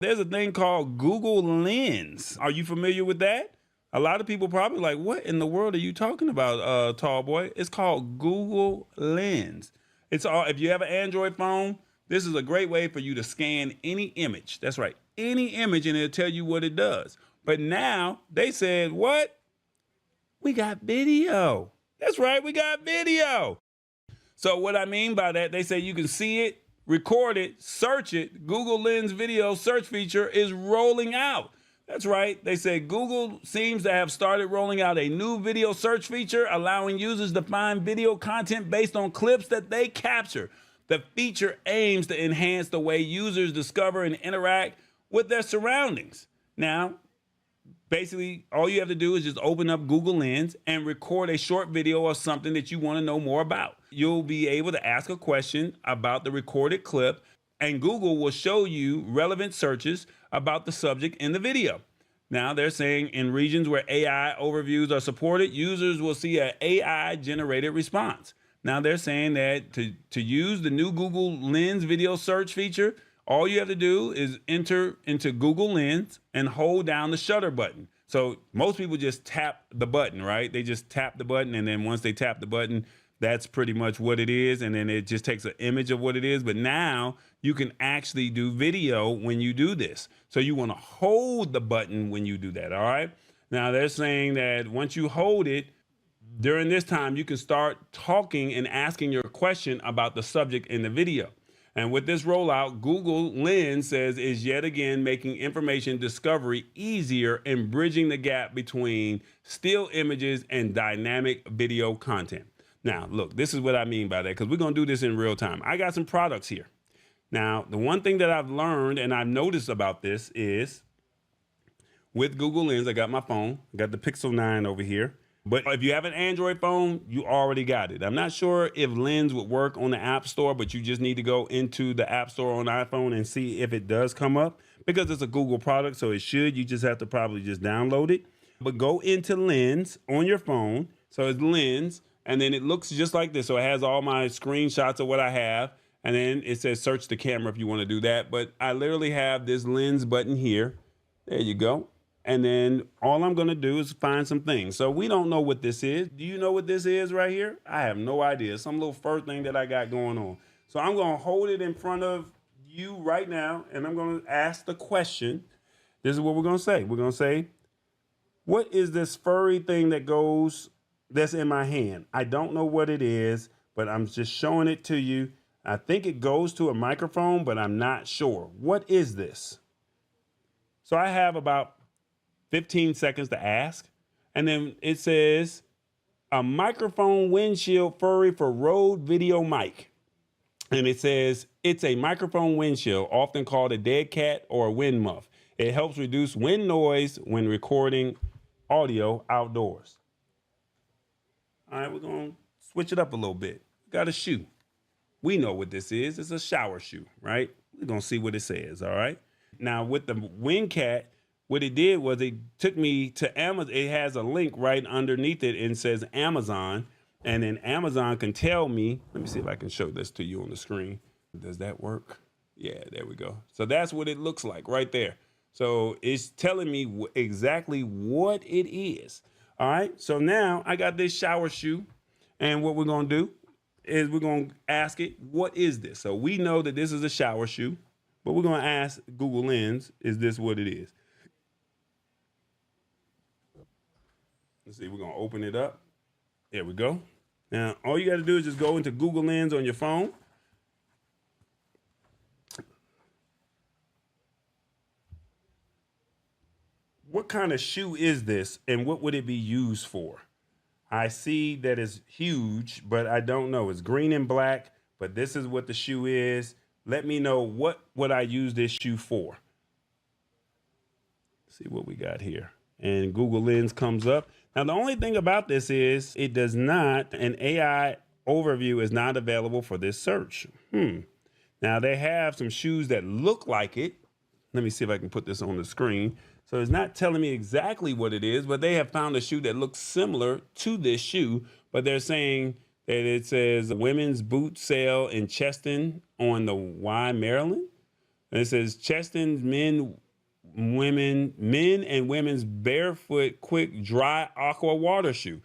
There's a thing called Google Lens. Are you familiar with that? A lot of people probably like, what in the world are you talking about, tall boy? It's called Google Lens. It's all, if you have an Android phone, this is a great way for you to scan any image. That's right, any image, and it'll tell you what it does. But now they said, what? We got video. That's right, we got video. So what I mean by that, they say you can see it, record it, search it. Google Lens video search feature is rolling out. That's right. They say Google seems to have started rolling out a new video search feature, allowing users to find video content based on clips that they capture. The feature aims to enhance the way users discover and interact with their surroundings. Now, basically, all you have to do is just open up Google Lens and record a short video of something that you want to know more about. You'll be able to ask a question about the recorded clip, and Google will show you relevant searches about the subject in the video. Now, they're saying in regions where AI overviews are supported, users will see an AI-generated response. Now, they're saying that to use the new Google Lens video search feature, all you have to do is enter into Google Lens and hold down the shutter button. So most people just tap the button, right? They just tap the button, and then once they tap the button, that's pretty much what it is. And then it just takes an image of what it is. But now you can actually do video when you do this. So you want to hold the button when you do that, all right? Now they're saying that once you hold it, during this time, you can start talking and asking your question about the subject in the video. And with this rollout, Google Lens says is yet again making information discovery easier and bridging the gap between still images and dynamic video content. Now, look, this is what I mean by that, because we're going to do this in real time. I got some products here. Now, the one thing that I've learned and I've noticed about this is with Google Lens, I got my phone, I got the Pixel 9 over here. But if you have an Android phone, you already got it. I'm not sure if Lens would work on the App Store, but you just need to go into the App Store on iPhone and see if it does come up, because it's a Google product, so it should. You just have to probably just download it. But go into Lens on your phone. So it's Lens, and then it looks just like this. So it has all my screenshots of what I have, and then it says search the camera if you want to do that. But I literally have this Lens button here. There you go. And then all I'm going to do is find some things. So we don't know what this is. Do you know what this is right here? I have no idea. Some little first thing that I got going on. So I'm going to hold it in front of you right now, and I'm going to ask the question. This is what we're going to say. We're going to say, what is this furry thing that's in my hand? I don't know what it is, but I'm just showing it to you. I think it goes to a microphone, but I'm not sure. What is this? So I have about 15 seconds to ask. And then it says a microphone windshield furry for Rode video mic. And it says it's a microphone windshield, often called a dead cat or a wind muff. It helps reduce wind noise when recording audio outdoors. All right, we're going to switch it up a little bit. We got a shoe. We know what this is. It's a shower shoe, right? We're going to see what it says, all right? Now, with the wind cat, what it did was it took me to Amazon. It has a link right underneath it and says Amazon. And then Amazon can tell me, let me see if I can show this to you on the screen. Does that work? Yeah, there we go. So that's what it looks like right there. So it's telling me exactly what it is. All right. So now I got this shower shoe. And what we're going to do is we're going to ask it, what is this? So we know that this is a shower shoe, but we're going to ask Google Lens, is this what it is? Let's see, we're going to open it up. There we go. Now, all you got to do is just go into Google Lens on your phone. What kind of shoe is this, and what would it be used for? I see that it's huge, but I don't know. It's green and black, but this is what the shoe is. Let me know what would I use this shoe for. Let's see what we got here. And Google Lens comes up. Now, the only thing about this is it does not, an AI overview is not available for this search. Now, they have some shoes that look like it. Let me see if I can put this on the screen. So it's not telling me exactly what it is, but they have found a shoe that looks similar to this shoe, but they're saying that it says women's boot sale in Cheston on the Y, Maryland. And it says Cheston's men and women's barefoot quick dry aqua water shoe.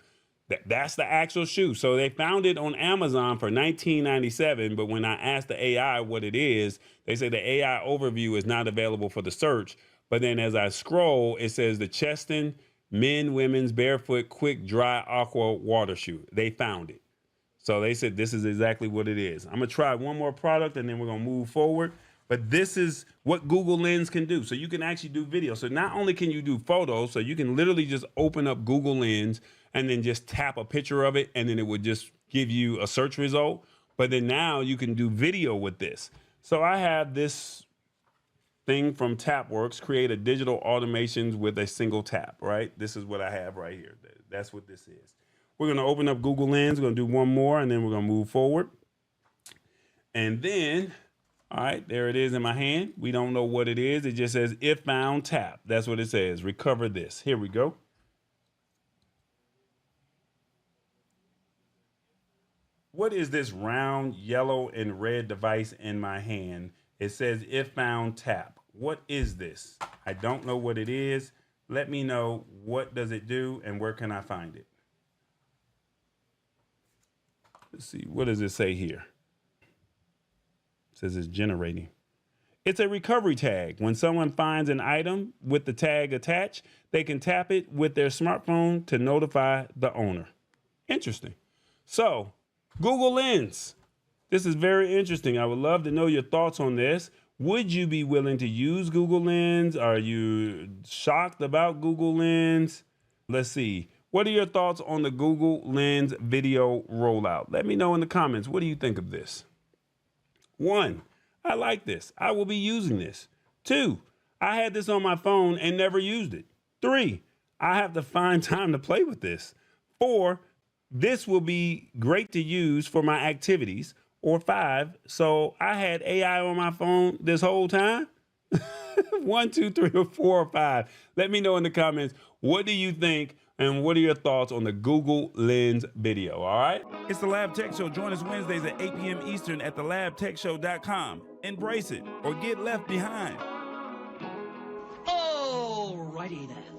That's the actual shoe. So they found it on Amazon for $19.97. But when I asked the AI what it is, they say the AI overview is not available for the search. But then as I scroll, it says the Cheston women's barefoot quick dry aqua water shoe. They found it. So they said this is exactly what it is. I'm going to try one more product and then we're going to move forward. But this is what Google Lens can do. So you can actually do video. So not only can you do photos, so you can literally just open up Google Lens and then just tap a picture of it, and then it would just give you a search result. But then now you can do video with this. So I have this thing from TapWorks, create a digital automations with a single tap, right? This is what I have right here. That's what this is. We're going to open up Google Lens. We're going to do one more, and then we're going to move forward. And then, all right, there it is in my hand. We don't know what it is. It just says, if found, tap. That's what it says. Recover this. Here we go. What is this round yellow and red device in my hand? It says, if found, tap. What is this? I don't know what it is. Let me know, what does it do and where can I find it? Let's see, what does it say here? It says it's generating. It's a recovery tag. When someone finds an item with the tag attached, they can tap it with their smartphone to notify the owner. Interesting. So, Google Lens. This is very interesting. I would love to know your thoughts on this. Would you be willing to use Google Lens? Are you shocked about Google Lens? Let's see. What are your thoughts on the Google Lens video rollout? Let me know in the comments. What do you think of this? 1, I like this. I will be using this. 2, I had this on my phone and never used it. 3, I have to find time to play with this. 4, this will be great to use for my activities. Or 5, so I had AI on my phone this whole time. 1, 2, 3, or 4, or 5. Let me know in the comments. What do you think? And what are your thoughts on the Google Lens video? All right. It's the Lab Tech Show. Join us Wednesdays at 8 p.m. Eastern at thelabtechshow.com. Embrace it or get left behind. Alrighty then.